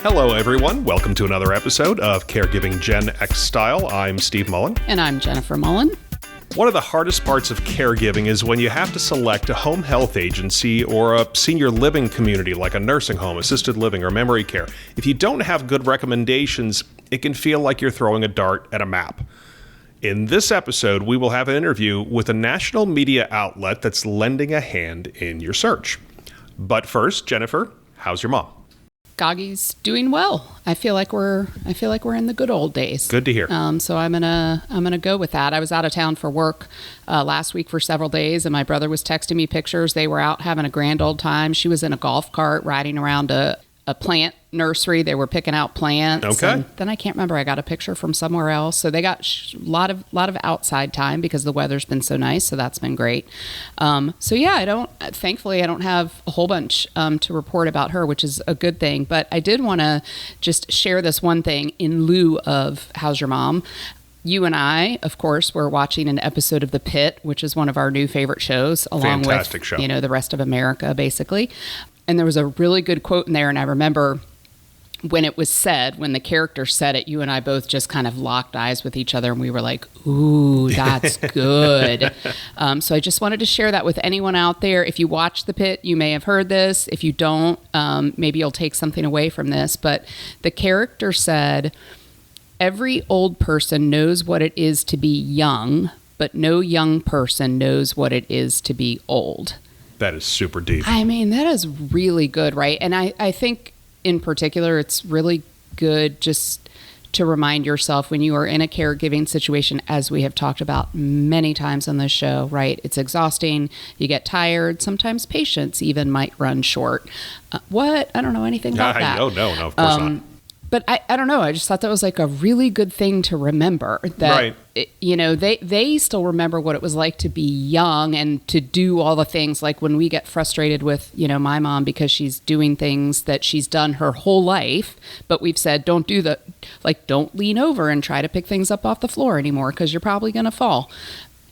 Hello, everyone. Welcome to another episode of Caregiving Gen X Style. I'm Steve Mullen. And I'm Jennifer Mullen. One of the hardest parts of caregiving is when you have to select a home health agency or a senior living community like a nursing home, assisted living, or memory care. If you don't have good recommendations, it can feel like you're throwing a dart at a map. In this episode, we will have an interview with a national media outlet that's lending a hand in your search. But first, Jennifer, how's your mom? Goggy's doing well. I feel like we're in the good old days. Good to hear. So I'm gonna go with that. I was out of town for work last week for several days, and my brother was texting me pictures. They were out having a grand old time. She was in a golf cart riding around a plant nursery. They were picking out plants. Okay. And then I can't remember. I got a picture from somewhere else. So they got a lot of outside time because the weather's been so nice. So that's been great. Thankfully I don't have a whole bunch to report about her, which is a good thing. But I did want to just share this one thing in lieu of How's Your Mom? You and I, of course, were watching an episode of The Pit, which is one of our new favorite shows, along Fantastic with, show. The rest of America, basically. And there was a really good quote in there, and I remember when it was said, when the character said it, you and I both just kind of locked eyes with each other, and we were like, ooh, that's good. So I just wanted to share that with anyone out there. If you watch The Pit, you may have heard this. If you don't, maybe you'll take something away from this. But the character said, every old person knows what it is to be young, but no young person knows what it is to be old. That is super deep. I mean, that is really good, right? And I think in particular, it's really good just to remind yourself when you are in a caregiving situation, as we have talked about many times on this show, right? It's exhausting. You get tired. Sometimes patience even might run short. What? I don't know anything about that. No, of course not. But I don't know. I just thought that was like a really good thing to remember. That, right. They still remember what it was like to be young and to do all the things. Like when we get frustrated with, my mom because she's doing things that she's done her whole life. But we've said, don't lean over and try to pick things up off the floor anymore because you're probably going to fall.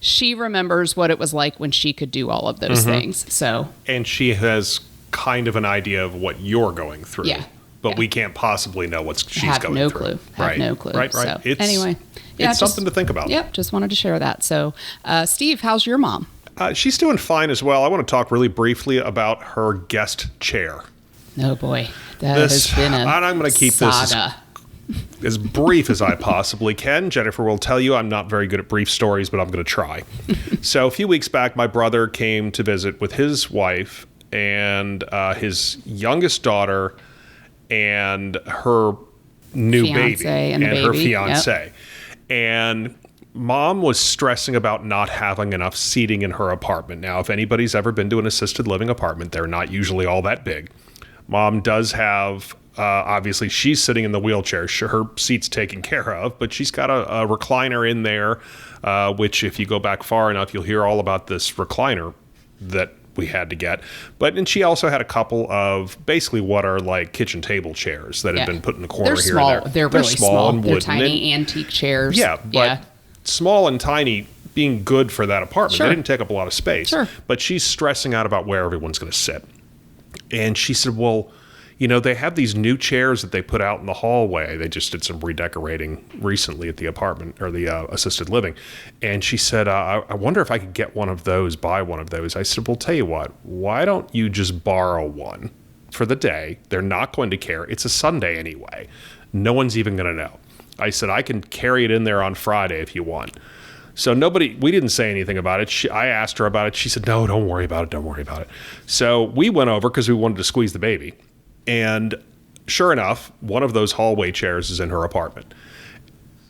She remembers what it was like when she could do all of those things. So, and she has kind of an idea of what you're going through. Yeah. But we can't possibly know what she's going no through. Have no clue. Right. So, It's, anyway. It's something to think about. Yep, just wanted to share that. So, Steve, how's your mom? She's doing fine as well. I want to talk really briefly about her guest chair. Oh, boy. That has been I'm going to keep saga. This as brief as I possibly can. Jennifer will tell you I'm not very good at brief stories, but I'm going to try. So a few weeks back, my brother came to visit with his wife and his youngest daughter and her new fiance baby and her fiance. Yep. And mom was stressing about not having enough seating in her apartment. Now, if anybody's ever been to an assisted living apartment, they're not usually all that big. Mom does have, obviously, she's sitting in the wheelchair. Her seat's taken care of, but she's got a recliner in there, which if you go back far enough, you'll hear all about this recliner that we had to get. And she also had a couple of basically what are like kitchen table chairs that have been put in the corner They're here small. and there. They're really small. And They're wooden. tiny antique chairs. Yeah, but small and tiny being good for that apartment. Sure. They didn't take up a lot of space. Sure. But she's stressing out about where everyone's going to sit. And she said, well, they have these new chairs that they put out in the hallway. They just did some redecorating recently at the apartment or the assisted living. And she said, I wonder if I could get one of those, buy one of those. I said, well, tell you what, why don't you just borrow one for the day? They're not going to care. It's a Sunday anyway. No one's even going to know. I said, I can carry it in there on Friday if you want. So we didn't say anything about it. I asked her about it. She said, no, don't worry about it. So we went over because we wanted to squeeze the baby. And sure enough, one of those hallway chairs is in her apartment.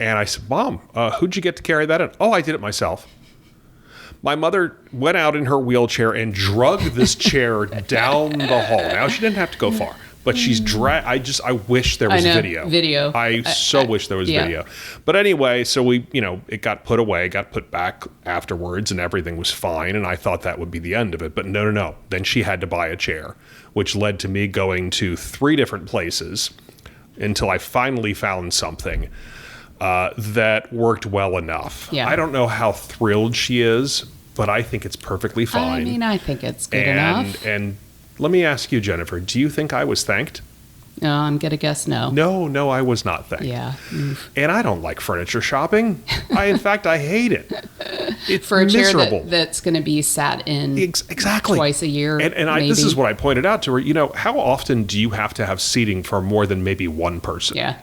And I said, Mom, who'd you get to carry that in? Oh, I did it myself. My mother went out in her wheelchair and dragged this chair down the hall. Now, she didn't have to go far, but she's I wish there was video. I wish there was video. But anyway, so it got put away, got put back afterwards, and everything was fine. And I thought that would be the end of it. But no. Then she had to buy a chair, which led to me going to 3 different places until I finally found something that worked well enough. Yeah. I don't know how thrilled she is, but I think it's perfectly fine. I mean, I think it's good enough. And let me ask you, Jennifer, do you think I was thanked? I'm going to guess no. No, I was not thanked. Yeah. And I don't like furniture shopping. In fact, I hate it. It's For a miserable. chair that's going to be sat in Exactly. twice a year. And this is what I pointed out to her. How often do you have to have seating for more than maybe one person? Yeah.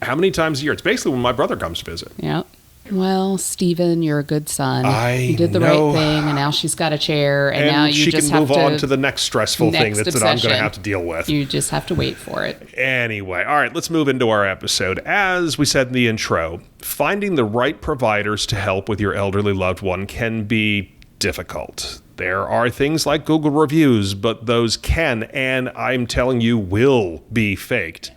How many times a year? It's basically when my brother comes to visit. Yeah. Well, Stephen, you're a good son. You did the right thing, and now she's got a chair, and now you she just can have move on to the next stressful thing that I'm going to have to deal with. You just have to wait for it. Anyway, all right, let's move into our episode. As we said in the intro, finding the right providers to help with your elderly loved one can be difficult. There are things like Google reviews, but those can, and I'm telling you, will be faked.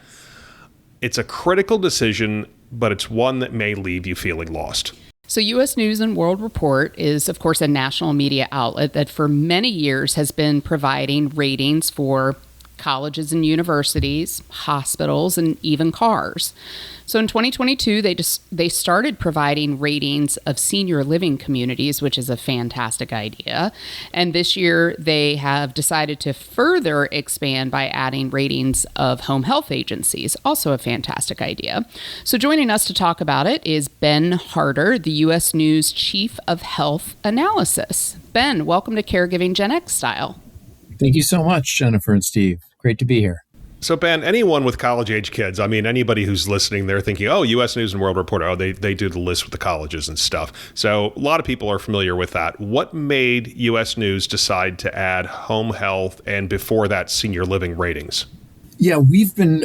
It's a critical decision, but it's one that may leave you feeling lost. So U.S. News and World Report is, of course, a national media outlet that for many years has been providing ratings for colleges and universities, hospitals, and even cars. So in 2022, they started providing ratings of senior living communities, which is a fantastic idea. And this year, they have decided to further expand by adding ratings of home health agencies, also a fantastic idea. So joining us to talk about it is Ben Harder, the U.S. News Chief of Health Analysis. Ben, welcome to Caregiving Gen X Style. Thank you so much, Jennifer and Steve. Great to be here. So, Ben, anyone with college-age kids, anybody who's listening, they're thinking, oh, U.S. News and World Report, they do the list with the colleges and stuff. So a lot of people are familiar with that. What made U.S. News decide to add home health and before that senior living ratings? Yeah, we've been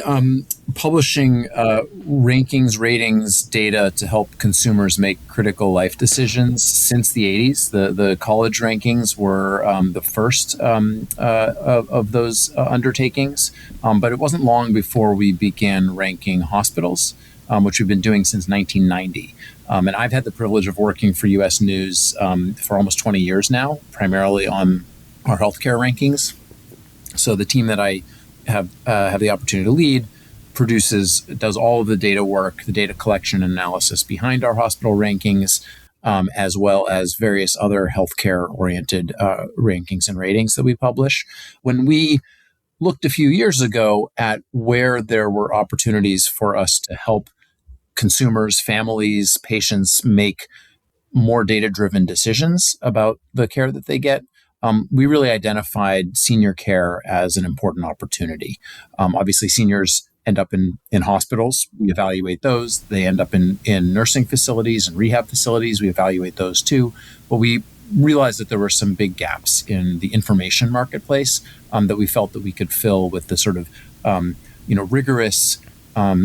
publishing rankings, ratings, data to help consumers make critical life decisions since the 80s. The college rankings were the first of those undertakings, but it wasn't long before we began ranking hospitals, which we've been doing since 1990. And I've had the privilege of working for U.S. News for almost 20 years now, primarily on our healthcare rankings. So the team that I have the opportunity to lead does all of the data work, the data collection and analysis behind our hospital rankings, as well as various other healthcare-oriented rankings and ratings that we publish. When we looked a few years ago at where there were opportunities for us to help consumers, families, patients make more data-driven decisions about the care that they get, we really identified senior care as an important opportunity. Obviously, seniors end up in hospitals. We evaluate those. They end up in nursing facilities and rehab facilities. We evaluate those too. But we realized that there were some big gaps in the information marketplace that we felt that we could fill with the sort of rigorous,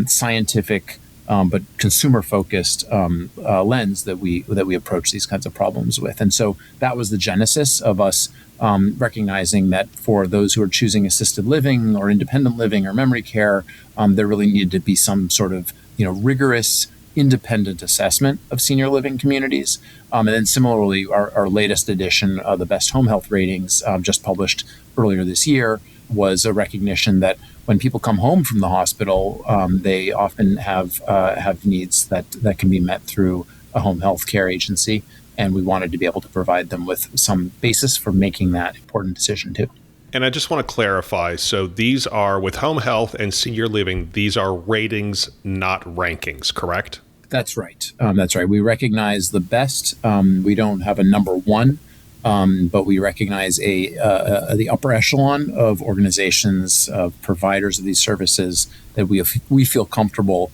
scientific, but consumer-focused lens that we approach these kinds of problems with. And so that was the genesis of us recognizing that for those who are choosing assisted living or independent living or memory care, there really needed to be some sort of rigorous, independent assessment of senior living communities. And then similarly, our latest edition of the Best Home Health Ratings, just published earlier this year, was a recognition that when people come home from the hospital, they often have needs that can be met through a home health care agency. And we wanted to be able to provide them with some basis for making that important decision too. And I just want to clarify. So these are, with home health and senior living, these are ratings, not rankings, correct? That's right. That's right. We recognize the best. We don't have a number one. But we recognize the upper echelon of organizations, providers of these services that we feel comfortable,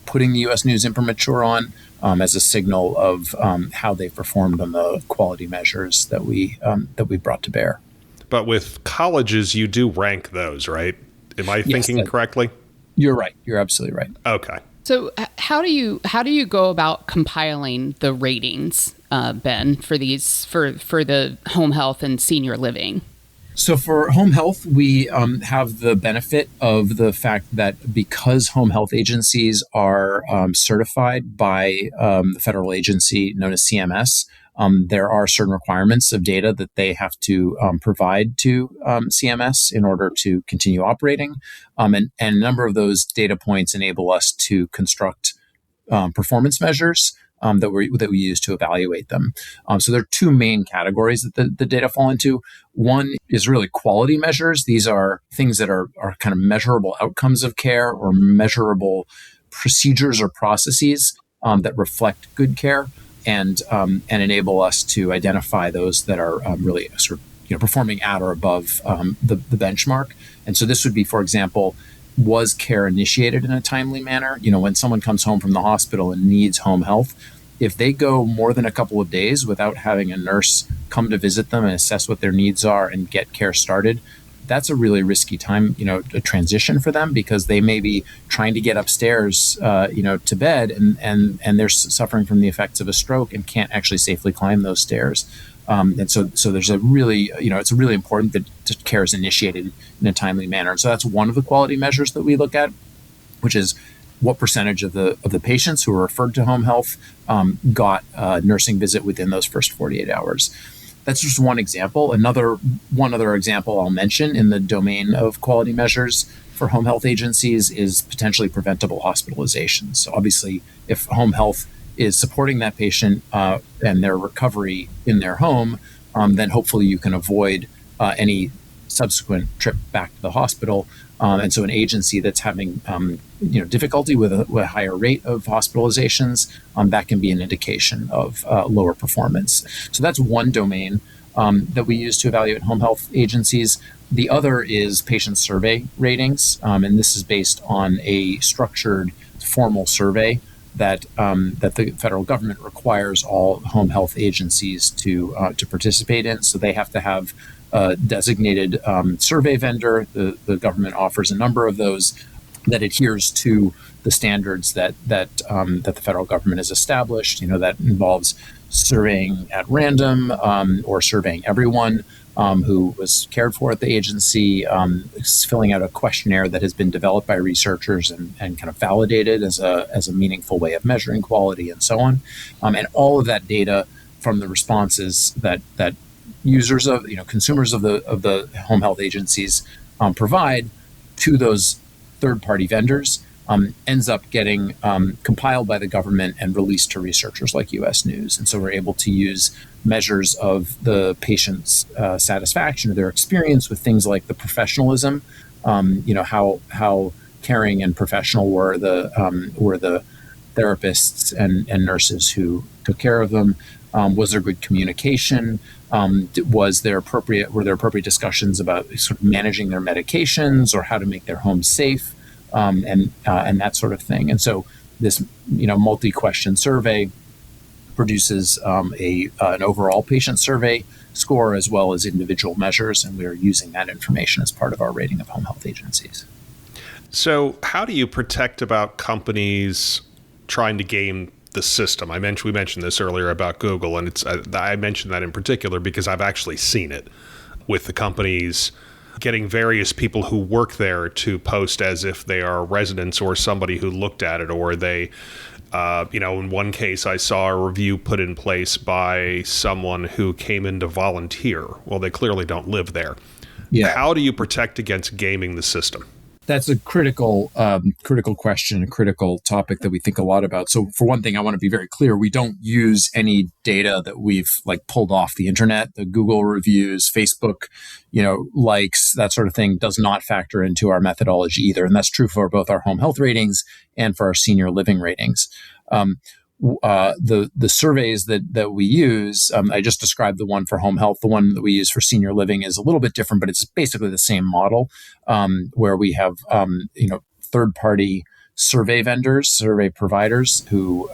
putting the U.S. News Imprimatur on as a signal of how they performed on the quality measures that we brought to bear. But with colleges, you do rank those, right? Am I thinking correctly? You're right. You're absolutely right. Okay. So how do you go about compiling the ratings, Ben, for the home health and senior living? So for home health, we have the benefit of the fact that because home health agencies are certified by the federal agency known as CMS, there are certain requirements of data that they have to provide to CMS in order to continue operating. And a number of those data points enable us to construct performance measures that we use to evaluate them. So there are two main categories that the data fall into. One is really quality measures. These are things that are kind of measurable outcomes of care or measurable procedures or processes that reflect good care and enable us to identify those that are really sort of performing at or above the benchmark. And so this would be, for example, was care initiated in a timely manner? When someone comes home from the hospital and needs home health, if they go more than a couple of days without having a nurse come to visit them and assess what their needs are and get care started, that's a really risky time, a transition for them, because they may be trying to get upstairs, to bed, and they're suffering from the effects of a stroke and can't actually safely climb those stairs. And so there's a really, it's really important that care is initiated in a timely manner. And so that's one of the quality measures that we look at, which is what percentage of the patients who are referred to home health got a nursing visit within those first 48 hours. That's just one example. One other example I'll mention in the domain of quality measures for home health agencies is potentially preventable hospitalizations. So obviously, if home health is supporting that patient and their recovery in their home, then hopefully you can avoid any subsequent trip back to the hospital. And so an agency that's having difficulty with a higher rate of hospitalizations, that can be an indication of lower performance. So that's one domain that we use to evaluate home health agencies. The other is patient survey ratings, and this is based on a structured formal survey that the federal government requires all home health agencies to participate in. So they have to have a designated survey vendor. The government offers a number of those that adheres to the standards that the federal government has established. That involves surveying at random or surveying everyone who was cared for at the agency, filling out a questionnaire that has been developed by researchers and kind of validated as a meaningful way of measuring quality, and so on. And all of that data from the responses that users of consumers of the home health agencies provide to those third-party vendors ends up getting compiled by the government and released to researchers like U.S. News. And so we're able to use measures of the patient's satisfaction or their experience with things like the professionalism, how caring and professional were the therapists and nurses who took care of them. Was there good communication? Were there appropriate discussions about sort of managing their medications or how to make their homes safe, and that sort of thing. And so this multi-question survey produces an overall patient survey score as well as individual measures, and we are using that information as part of our rating of home health agencies. So how do you protect about companies trying to game the system? We mentioned this earlier about Google, and I mentioned that in particular because I've actually seen it with the companies getting various people who work there to post as if they are residents or somebody who looked at it, or they, in one case I saw a review put in place by someone who came in to volunteer. Well, they clearly don't live there. Yeah. How do you protect against gaming the system? That's a critical question, a critical topic that we think a lot about. So for one thing, I want to be very clear. We don't use any data that we've pulled off the internet. The Google reviews, Facebook, likes, that sort of thing does not factor into our methodology either. And that's true for both our home health ratings and for our senior living ratings. The surveys that we use, I just described the one for home health. The one that we use for senior living is a little bit different, but it's basically the same model, where we have third-party survey vendors, survey providers who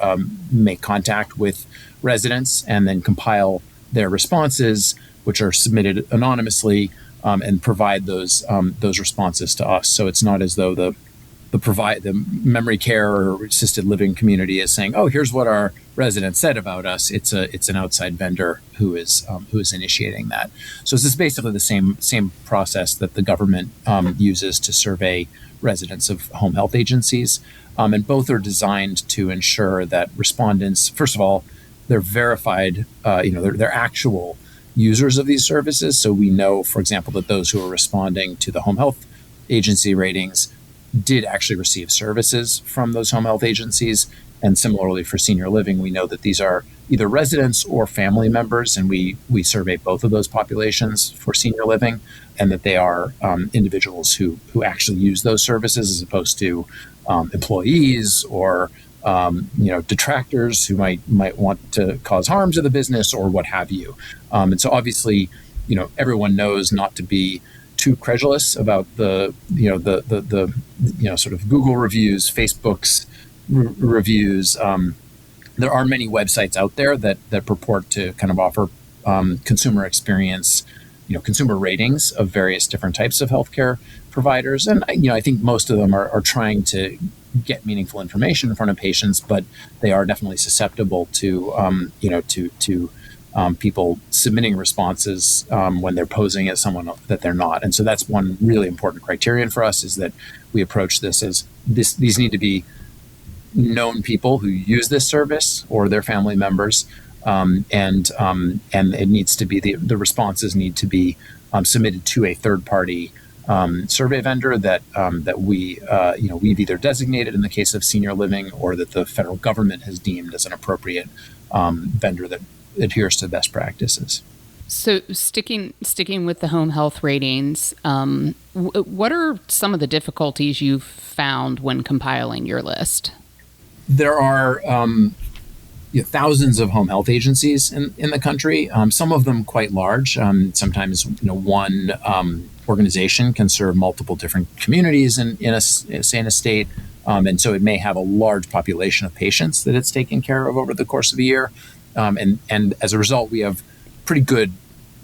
make contact with residents and then compile their responses, which are submitted anonymously, and provide those responses to us. So it's not as though the memory care or assisted living community is saying, "Oh, here's what our residents said about us." It's an outside vendor who is initiating that. So this is basically the same process that the government uses to survey residents of home health agencies, and both are designed to ensure that respondents, first of all, they're verified, they're actual users of these services. So we know, for example, that those who are responding to the home health agency ratings did actually receive services from those home health agencies. And similarly for senior living, we know that these are either residents or family members, and we survey both of those populations for senior living, and that they are individuals who actually use those services as opposed to employees or detractors who might want to cause harm to the business or what have you. And so obviously, everyone knows not to be too credulous about the sort of Google reviews, Facebook's reviews. There are many websites out there that purport to kind of offer consumer experience, consumer ratings of various different types of healthcare providers. And, I think most of them are trying to get meaningful information in front of patients, but they are definitely susceptible to, people submitting responses when they're posing as someone that they're not. And so that's one really important criterion for us, is that we approach this as these need to be known people who use this service or their family members. And it needs to be the responses need to be submitted to a third party survey vendor that we've either designated in the case of senior living, or that the federal government has deemed as an appropriate vendor that adheres to best practices. So sticking with the home health ratings, what are some of the difficulties you've found when compiling your list? There are thousands of home health agencies in the country, some of them quite large. Sometimes one organization can serve multiple different communities in a state. And so it may have a large population of patients that it's taken care of over the course of a year. And as a result, we have pretty good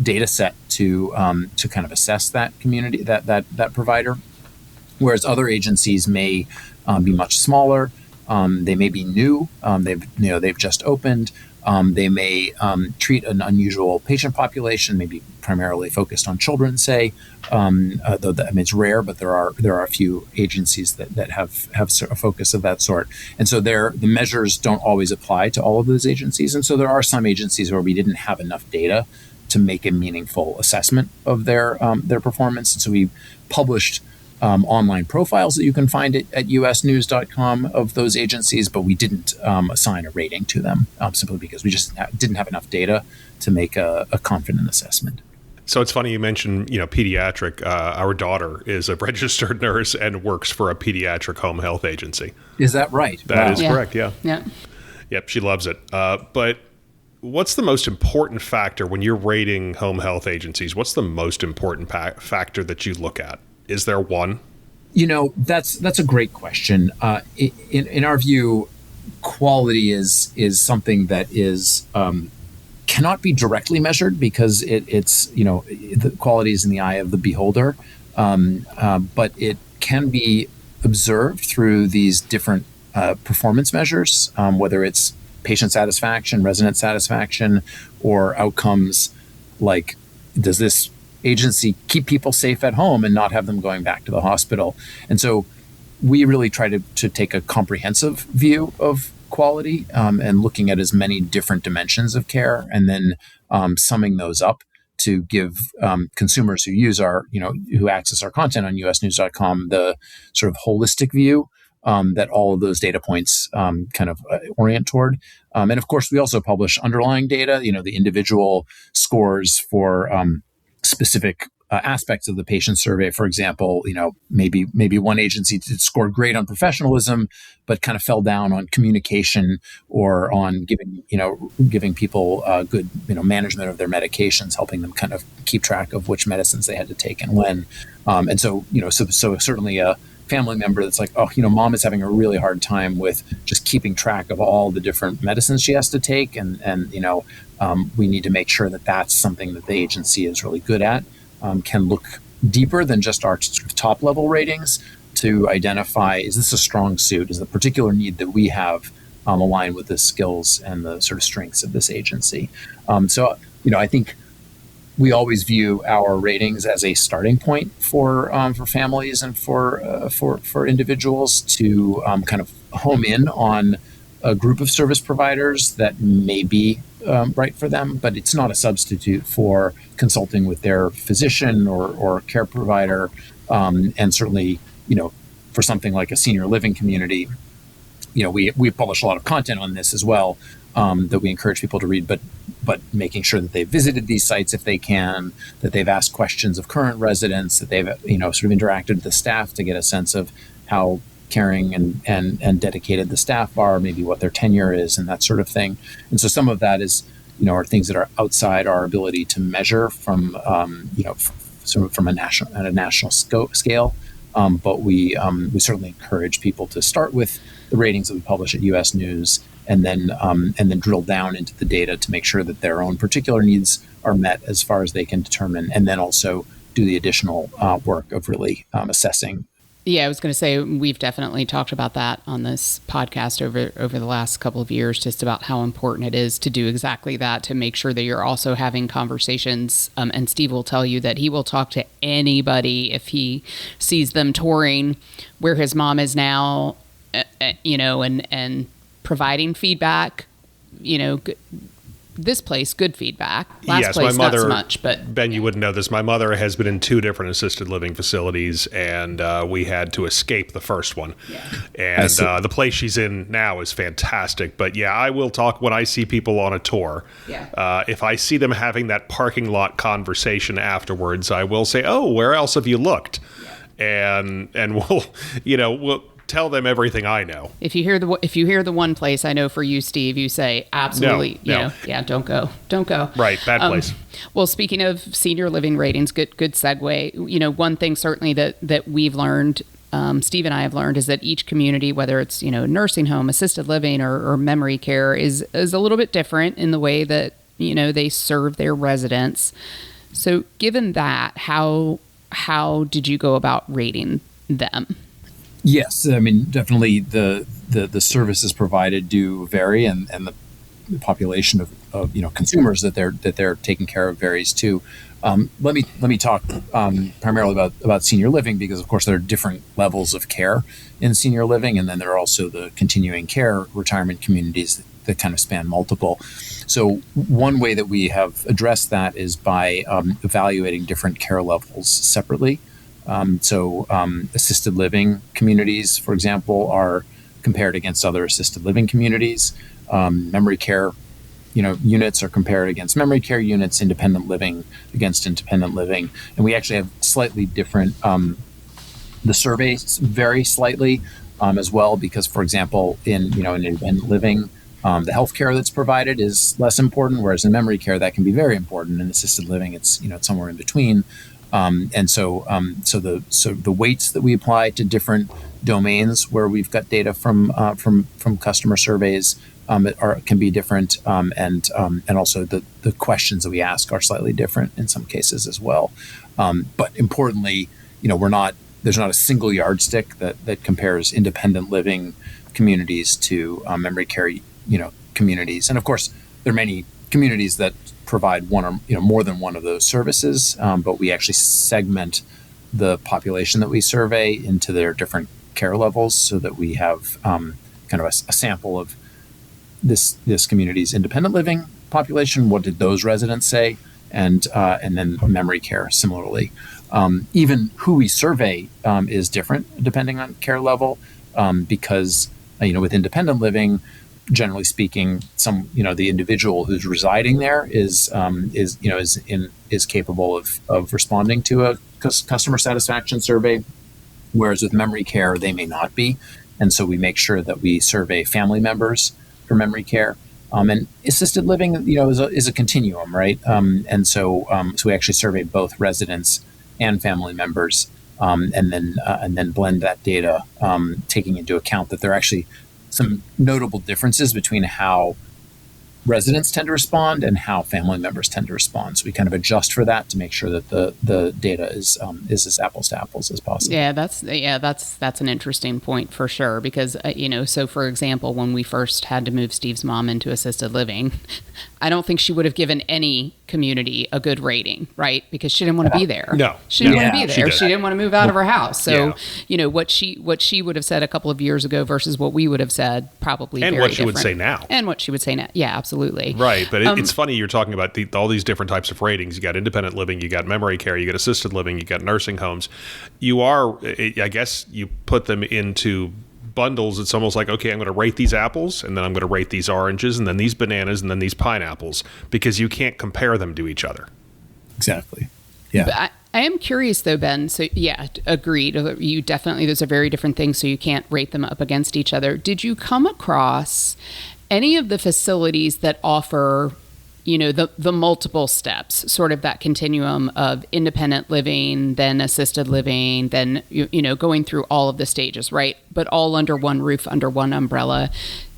data set to kind of assess that community, that provider. Whereas other agencies may be much smaller. They may be new. They've just opened. They may treat an unusual patient population, maybe primarily focused on children, say. Though it's rare, but there are a few agencies that have a focus of that sort. And so the measures don't always apply to all of those agencies. And so there are some agencies where we didn't have enough data to make a meaningful assessment of their performance. And so we published online profiles that you can find at usnews.com of those agencies, but we didn't assign a rating to them simply because we just didn't have enough data to make a confident assessment. So it's funny you mentioned, pediatric. Our daughter is a registered nurse and works for a pediatric home health agency. Is that right? That is correct, yeah. Yeah. Yep, she loves it. But what's the most important factor when you're rating home health agencies? What's the most important factor that you look at? Is there one? That's a great question. In our view, quality is something that is cannot be directly measured because it's the quality is in the eye of the beholder, but it can be observed through these different performance measures, whether it's patient satisfaction, resident satisfaction, or outcomes like, does this agency keep people safe at home and not have them going back to the hospital? And so we really try to take a comprehensive view of quality and looking at as many different dimensions of care, and then summing those up to give consumers who access our content on usnews.com the sort of holistic view that all of those data points kind of orient toward. And of course, we also publish underlying data, the individual scores for specific aspects of the patient survey. For example, maybe one agency scored great on professionalism, but kind of fell down on communication or on giving people good management of their medications, helping them kind of keep track of which medicines they had to take and when. And so so certainly a family member that's like, mom is having a really hard time with just keeping track of all the different medicines she has to take, and we need to make sure that that's something that the agency is really good at. Can look deeper than just our sort of top level ratings to identify, is this a strong suit? Is the particular need that we have aligned with the skills and the sort of strengths of this agency? So I think we always view our ratings as a starting point for families and for individuals to kind of home in on a group of service providers that may be right for them, but it's not a substitute for consulting with their physician or care provider. And certainly, for something like a senior living community, we publish a lot of content on this as well, that we encourage people to read, but making sure that they've visited these sites if they can, that they've asked questions of current residents, that they've sort of interacted with the staff to get a sense of how caring and dedicated the staff are, maybe what their tenure is, and that sort of thing. And so some of that is are things that are outside our ability to measure from sort of from a national scale. But we certainly encourage people to start with the ratings that we publish at U.S. News, and then drill down into the data to make sure that their own particular needs are met as far as they can determine, and then also do the additional work of really assessing. Yeah, I was going to say we've definitely talked about that on this podcast over the last couple of years, just about how important it is to do exactly that, to make sure that you're also having conversations. And Steve will tell you that he will talk to anybody if he sees them touring where his mom is now, and providing feedback, this place, good feedback. Last place, my mother, not so much, but Ben, you wouldn't know this. My mother has been in 2 different assisted living facilities, and we had to escape the first one. Yeah. And the place she's in now is fantastic. But yeah, I will talk when I see people on a tour. Yeah. If I see them having that parking lot conversation afterwards, I will say, "Oh, where else have you looked?" Yeah. And we'll tell them everything I know. If you hear the one place, I know for you, Steve, you say absolutely, no. Don't go. Right, bad place. Well, speaking of senior living ratings, good segue. One thing certainly that we've learned, Steve and I have learned, is that each community, whether it's nursing home, assisted living, or memory care, is a little bit different in the way that they serve their residents. So, given that, how did you go about rating them? Yes, I mean, definitely the services provided do vary, and the population of consumers that they're taking care of varies too. Let me talk primarily about senior living, because of course there are different levels of care in senior living, and then there are also the continuing care retirement communities that kind of span multiple. So one way that we have addressed that is by evaluating different care levels separately. Assisted living communities, for example, are compared against other assisted living communities. Memory care, units are compared against memory care units. Independent living against independent living, and we actually have slightly different. The surveys vary slightly as well, because, for example, in independent living, the healthcare that's provided is less important, whereas in memory care that can be very important. In assisted living, it's somewhere in between. So the weights that we apply to different domains where we've got data from customer surveys can be different, and also the questions that we ask are slightly different in some cases as well. But importantly, there's not a single yardstick that compares independent living communities to memory care communities, and of course there are many communities that provide one or more than one of those services, but we actually segment the population that we survey into their different care levels, so that we have kind of a sample of this community's independent living population. What did those residents say, and then memory care similarly. Even who we survey is different depending on care level, because with independent living, generally speaking, the individual who's residing there is capable of responding to a customer satisfaction survey, whereas with memory care they may not be, and so we make sure that we survey family members for memory care. And assisted living, is a continuum, right? So we actually survey both residents and family members, and then blend that data, taking into account that there are actually some notable differences between how residents tend to respond and how family members tend to respond. So we kind of adjust for that to make sure that the data is as apples to apples as possible. Yeah, that's an interesting point for sure, because so for example, when we first had to move Steve's mom into assisted living, I don't think she would have given any community a good rating, right? Because she didn't want to be there. No, she didn't want to be there. She didn't want to move out of her house. So what she would have said a couple of years ago versus what we would have said probably and very what she different. would say now. And what she would say now. Yeah, absolutely. Right, but it's funny you're talking about all these different types of ratings. You got independent living, you got memory care, you got assisted living, you got nursing homes. You are, I guess, you put them into bundles, it's almost like, okay, I'm going to rate these apples, and then I'm going to rate these oranges, and then these bananas, and then these pineapples, because you can't compare them to each other. Exactly. Yeah. But I am curious though, Ben. So yeah, agreed. You definitely, those are very different things. So you can't rate them up against each other. Did you come across any of the facilities that offer, the multiple steps, sort of that continuum of independent living, then assisted living, then, going through all of the stages, right? But all under one roof, under one umbrella.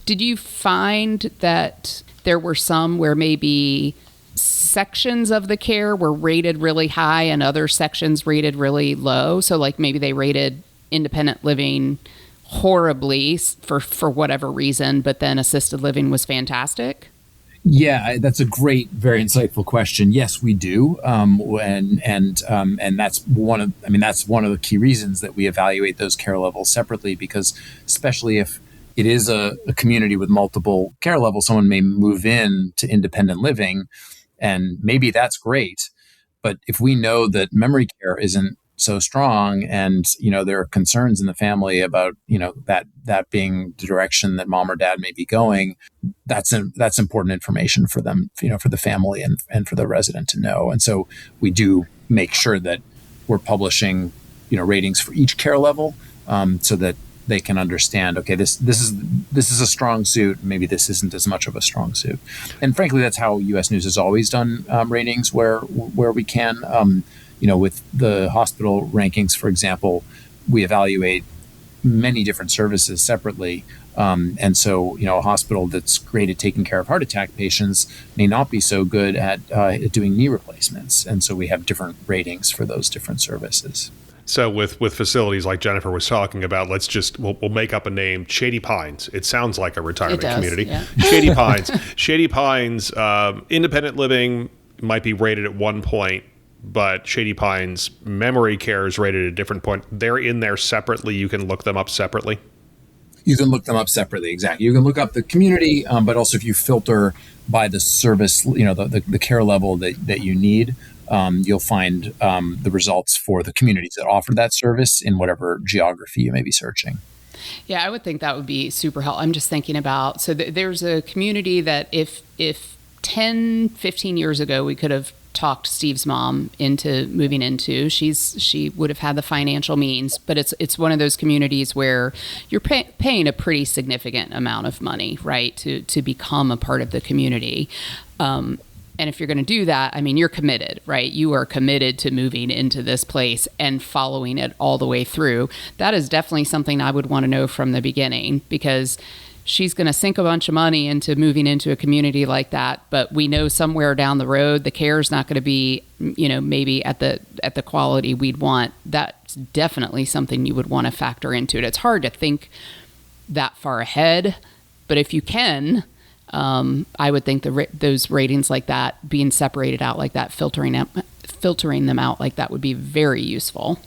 Did you find that there were some where maybe sections of the care were rated really high and other sections rated really low? So like maybe they rated independent living horribly for whatever reason, but then assisted living was fantastic? Yeah, that's a great, very insightful question. Yes, we do, and that's one of the key reasons that we evaluate those care levels separately, because especially if it is a community with multiple care levels, someone may move in to independent living, and maybe that's great. But if we know that memory care isn't so strong, and there are concerns in the family about that being the direction that mom or dad may be going, that's important information for them, for the family and for the resident to know. And so we do make sure that we're publishing ratings for each care level, so that they can understand, okay, this is a strong suit, maybe this isn't as much of a strong suit. And frankly, that's how US News has always done ratings where we can. With the hospital rankings, for example, we evaluate many different services separately. And so, a hospital that's great at taking care of heart attack patients may not be so good at doing knee replacements. And so we have different ratings for those different services. So with facilities like Jennifer was talking about, we'll make up a name, Shady Pines. It sounds like a retirement community. Yeah. Shady Pines. Shady Pines, independent living might be rated at one point, but Shady Pines memory care is rated at a different point. They're in there separately. You can look them up separately. You can look them up separately. Exactly. You can look up the community, but also if you filter by the service, the care level that you need, you'll find the results for the communities that offer that service in whatever geography you may be searching. Yeah, I would think that would be super helpful. I'm just thinking about, so there's a community that if 10, 15 years ago, we could have talked Steve's mom into moving into, she would have had the financial means, but it's one of those communities where you're paying a pretty significant amount of money, right, to become a part of the community. And if you're going to do that, I mean, you're committed, right? You are committed to moving into this place and following it all the way through. That is definitely something I would want to know from the beginning, because she's going to sink a bunch of money into moving into a community like that, but we know somewhere down the road the care is not going to be, maybe at the quality we'd want. That's definitely something you would want to factor into it. It's hard to think that far ahead, but if you can, I would think those ratings like that, being separated out like that, filtering them out like that, would be very useful.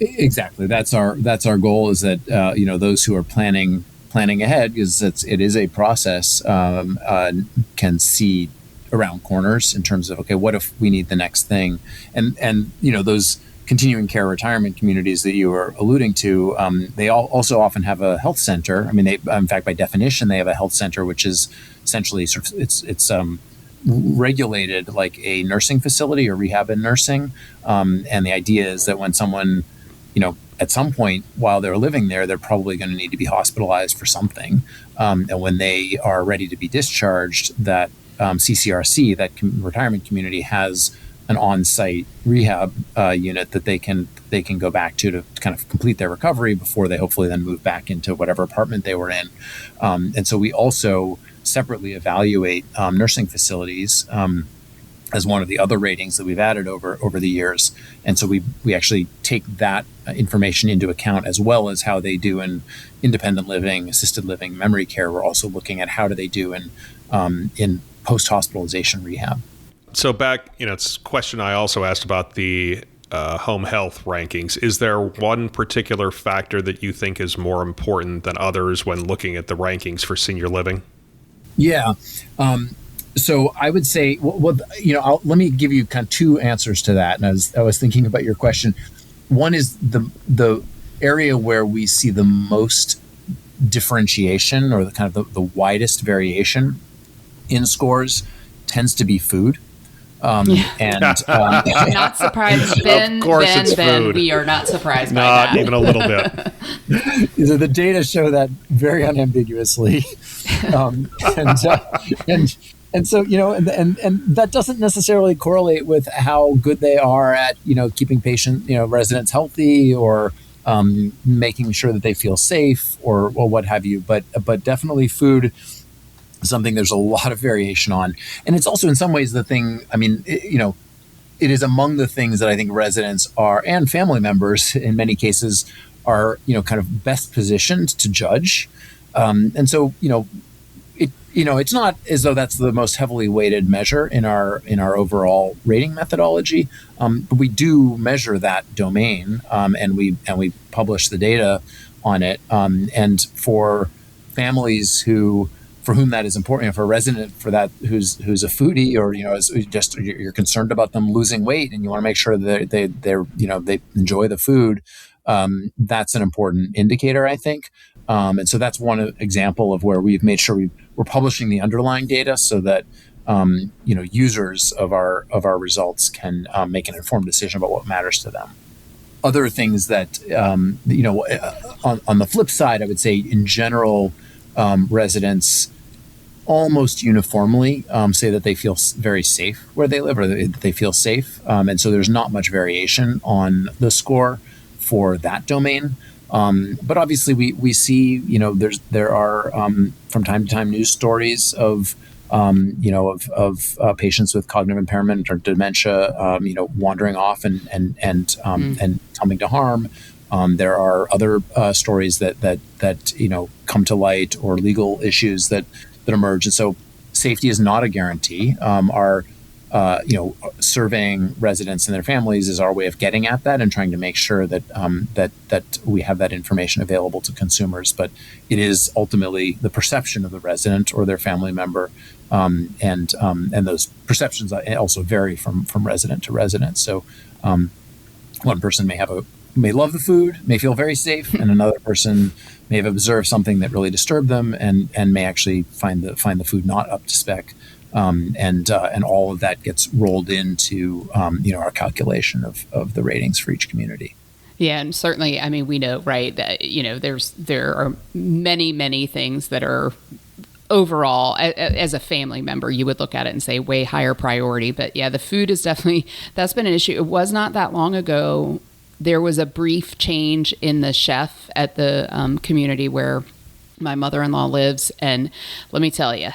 Exactly. That's our goal, is that those who are planning ahead, because it is a process, can see around corners in terms of, okay, what if we need the next thing, and those continuing care retirement communities that you were alluding to, they also often have a health center. I mean, in fact, by definition, they have a health center, which is essentially sort of it's regulated like a nursing facility or rehab and nursing, and the idea is that when someone, at some point while they're living there, they're probably going to need to be hospitalized for something. And when they are ready to be discharged, that CCRC, that retirement community, has an on-site rehab unit that they can go back to kind of complete their recovery before they hopefully then move back into whatever apartment they were in. And so we also separately evaluate nursing facilities as one of the other ratings that we've added over the years. And so we actually take that information into account, as well as how they do in independent living, assisted living, memory care. We're also looking at how do they do in post-hospitalization rehab. So back, it's a question I also asked about the home health rankings. Is there one particular factor that you think is more important than others when looking at the rankings for senior living? Yeah. So I would say, let me give you kind of two answers to that. And as I was thinking about your question, one is the area where we see the most differentiation or the kind of the widest variation in scores tends to be food. And Not surprised, Ben. Of course it's Ben, food. we are not surprised by Not that. even a little bit. so the data show that very unambiguously, and so and that doesn't necessarily correlate with how good they are at keeping residents healthy or making sure that they feel safe or what have you. But definitely food. Something there's a lot of variation on, and it's also in some ways the thing. I mean, it is among the things that I think residents are and family members in many cases are kind of best positioned to judge, and so it's not as though that's the most heavily weighted measure in our overall rating methodology, but we do measure that domain, and we publish the data on it, and for families for whom that is important, for a resident who's a foodie or you're concerned about them losing weight and you want to make sure that they enjoy the food, that's an important indicator, I think. And so that's one example of where we've made sure we're publishing the underlying data so that users of our results can make an informed decision about what matters to them. Other things that on the flip side, I would say in general, residents almost uniformly say that they feel very safe where they live, or they feel safe, and so there's not much variation on the score for that domain. But obviously, we see there are from time to time news stories of patients with cognitive impairment or dementia, wandering off and coming to harm. There are other stories that come to light, or legal issues that emerge, and so safety is not a guarantee. Our surveying residents and their families is our way of getting at that and trying to make sure that that we have that information available to consumers. But it is ultimately the perception of the resident or their family member, and those perceptions also vary from resident to resident. So one person may love the food, may feel very safe, and another person may have observed something that really disturbed them and may actually find the food not up to spec. And all of that gets rolled into our calculation of the ratings for each community. Yeah, and certainly, I mean, we know, right, that there are many things that are overall, as a family member, you would look at it and say way higher priority. But yeah, the food is definitely, that's been an issue. It was not that long ago. There was a brief change in the chef at the community where my mother-in-law lives, and let me tell you,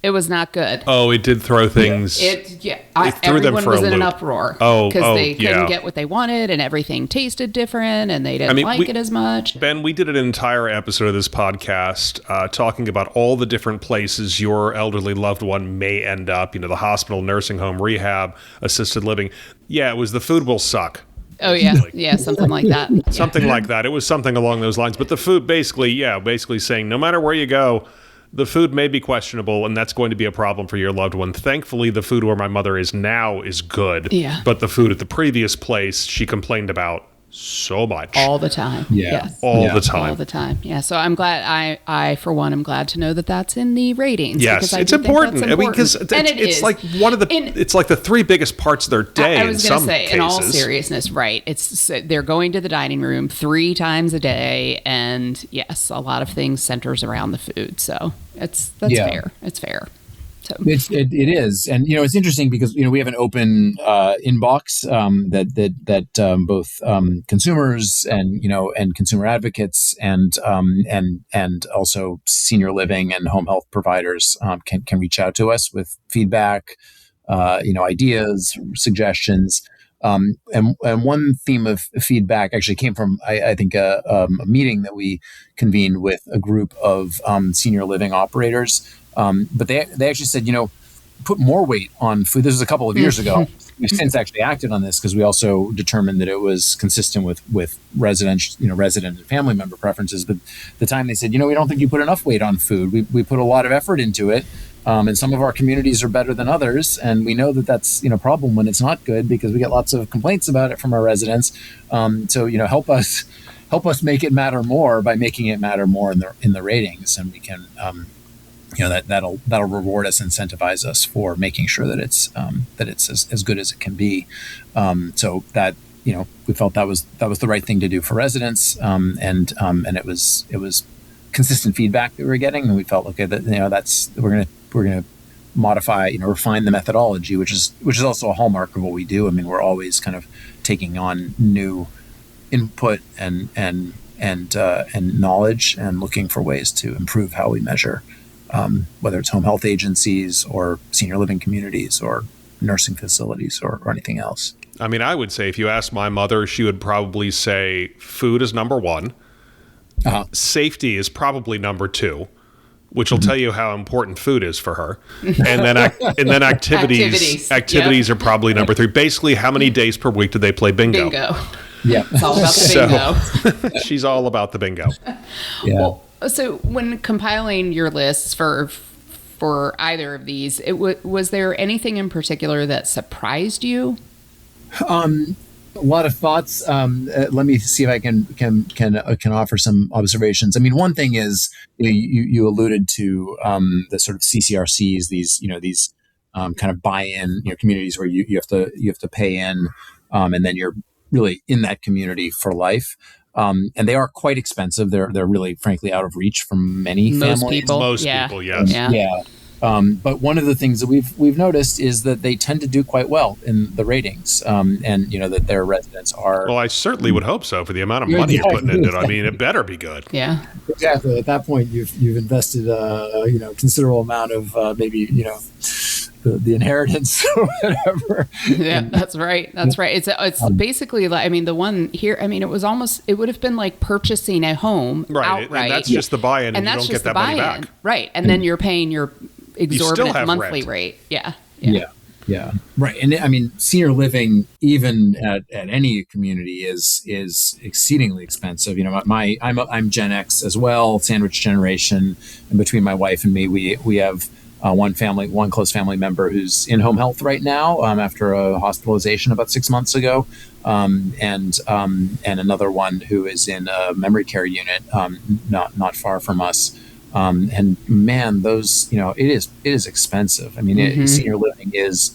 it was not good. Oh, it did throw things. Everyone was in an uproar because they couldn't get what they wanted, and everything tasted different, and they didn't like it as much. Ben, we did an entire episode of this podcast talking about all the different places your elderly loved one may end up. The hospital, nursing home, rehab, assisted living. Yeah, it was the food will suck. Oh, yeah. Yeah, something like that. Something like that. It was something along those lines. But the food basically saying no matter where you go, the food may be questionable, and that's going to be a problem for your loved one. Thankfully, the food where my mother is now is good. Yeah. But the food at the previous place, she complained about so much. All the time. Yeah. Yes. All the time. All the time. Yeah. So I'm glad, I for one, am glad to know that that's in the ratings. Yes, it's important. I mean, because it's like it's like the three biggest parts of their day. I was going to say, cases. in all seriousness, right? They're going to the dining room 3 times a day, and yes, a lot of things centers around the food. So that's fair. It's fair. So. It is, and it's interesting because we have an open inbox that both consumers and consumer advocates and also senior living and home health providers can reach out to us with feedback, ideas, suggestions. And one theme of feedback actually came from I think a meeting that we convened with a group of senior living operators. But they actually said, put more weight on food. This was a couple of years ago. We've since actually acted on this because we also determined that it was consistent with resident and family member preferences. But the time they said, we don't think you put enough weight on food. We put a lot of effort into it. And some of our communities are better than others. And we know that that's, a problem when it's not good because we get lots of complaints about it from our residents. So, help us help us make it matter more by making it matter more in the ratings, and we can that'll reward us, incentivize us for making sure that it's as good as it can be. So that we felt that was the right thing to do for residents, and it was consistent feedback that we were getting, and we felt okay that that's we're gonna modify, refine the methodology, which is also a hallmark of what we do. I mean, we're always kind of taking on new input and knowledge, and looking for ways to improve how we measure, whether it's home health agencies or senior living communities or nursing facilities or anything else. I mean, I would say if you asked my mother, she would probably say food is number one. Safety is probably number two, which will tell you how important food is for her. And then activities Yep. are probably number three. Basically, how many days per week do they play bingo? Bingo. Yeah. It's all about the bingo. She's all about the bingo. Yeah. Well, so when compiling your lists for either of these, was there anything in particular that surprised you? A lot of thoughts. Let me see if I can offer some observations. I mean, one thing is you alluded to the sort of CCRCs, these kind of buy-in communities where you have to pay in, and then you're really in that community for life. And they are quite expensive. They're really, frankly, out of reach for many Most families. people. Most Yeah. people, yes. Yeah. But one of the things that we've noticed is that they tend to do quite well in the ratings, and that their residents are. Well, I certainly would hope so for the amount of money you're putting into it. I mean, it better be good. Yeah. Exactly. At that point, you've invested considerable amount of maybe the inheritance or whatever. Yeah, that's right. That's right. It's basically like, I mean, the one here, I mean, it would have been like purchasing a home Right. outright. And that's just the buy-in, and you don't get that money back. Right. And then you're paying your exorbitant have monthly rent. rate. Yeah. Yeah. Right. And I mean, senior living, even at any community, is exceedingly expensive. I'm Gen X as well, sandwich generation, and between my wife and me, we have one close family member who's in home health right now, after a hospitalization about 6 months ago, and another one who is in a memory care unit, not far from us. And man, those, it is expensive. I mean, senior living is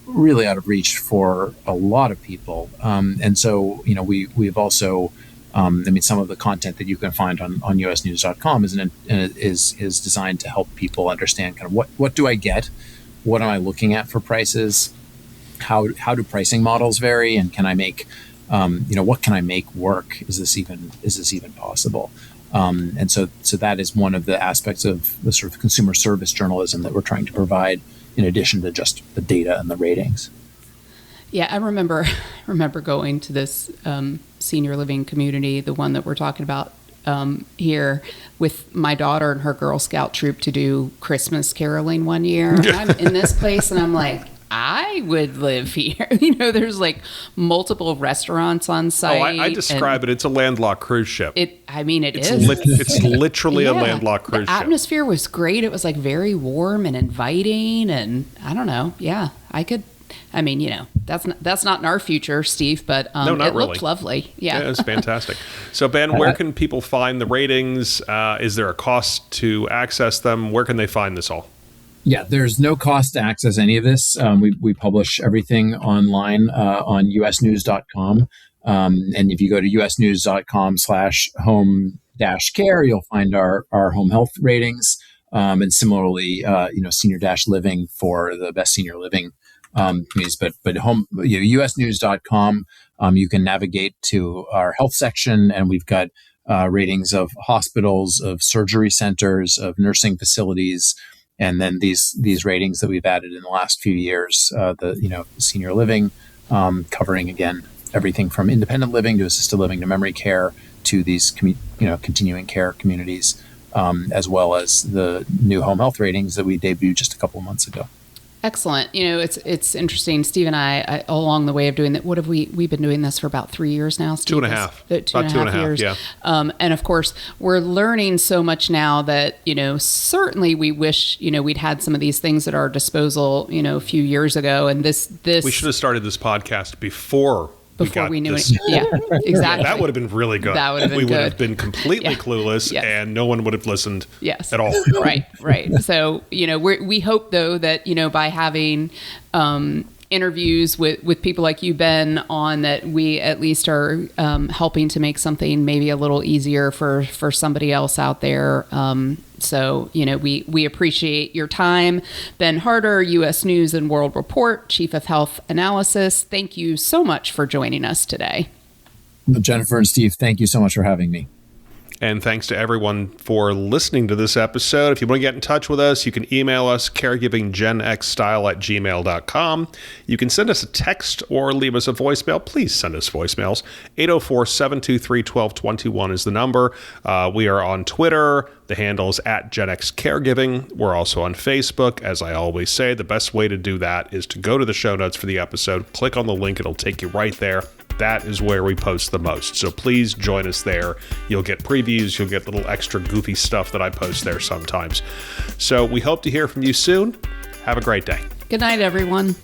really out of reach for a lot of people. And so, we've also, some of the content that you can find on usnews.com is designed to help people understand kind of what do I get? What am I looking at for prices? How do pricing models vary? And can I make, what can I make work? Is this even possible? And so that is one of the aspects of the sort of consumer service journalism that we're trying to provide, in addition to just the data and the ratings. Yeah, I remember going to this senior living community, the one that we're talking about here, with my daughter and her Girl Scout troop to do Christmas caroling one year. And I'm in this place, and I'm like, I would live here. There's like multiple restaurants on site. Oh, I describe it. It's a landlocked cruise ship. It's It's literally a landlocked cruise The ship. atmosphere was great. It was like very warm and inviting, and I don't know. Yeah, I could. I mean, that's not in our future, Steve, but No, not it really. looked lovely. Yeah. Yeah, it's fantastic. So, Ben, where can people find the ratings? Is there a cost to access them? Where can they find this all? Yeah, there's no cost to access any of this. We publish everything online on usnews.com. And if you go to usnews.com/home-care, you'll find our home health ratings. And similarly, senior-living for the best senior living communities. But usnews.com, you can navigate to our health section, and we've got ratings of hospitals, of surgery centers, of nursing facilities. And then these ratings that we've added in the last few years, the senior living, covering again everything from independent living to assisted living to memory care to these continuing care communities, as well as the new home health ratings that we debuted just a couple of months ago. Excellent. It's interesting. Steve and I along the way of doing that. What have we've been doing this for about 3 years now, Steve? 2.5. Two and a half years. Yeah. And of course, we're learning so much now that, certainly we wish, we'd had some of these things at our disposal, a few years ago. And this We should have started this podcast before before got we knew this. it. Yeah, exactly. That would have been really good. That would have been we would good. have been completely Yeah. clueless, Yes. and no one would have listened Yes. at all. Right. So, we hope, though, that, by having interviews with people like you, Ben, on that, we at least are helping to make something maybe a little easier for somebody else out there. So, we appreciate your time. Ben Harder, U.S. News and World Report, Chief of Health Analysis. Thank you so much for joining us today. Jennifer and Steve, thank you so much for having me. And thanks to everyone for listening to this episode. If you want to get in touch with us, you can email us caregivinggenxstyle@gmail.com. You can send us a text or leave us a voicemail. Please send us voicemails. 804-723-1221 is the number. We are on Twitter. The handle is @GenXCaregiving. We're also on Facebook. As I always say, the best way to do that is to go to the show notes for the episode, click on the link. It'll take you right there. That is where we post the most. So please join us there. You'll get previews. You'll get little extra goofy stuff that I post there sometimes. So we hope to hear from you soon. Have a great day. Good night, everyone.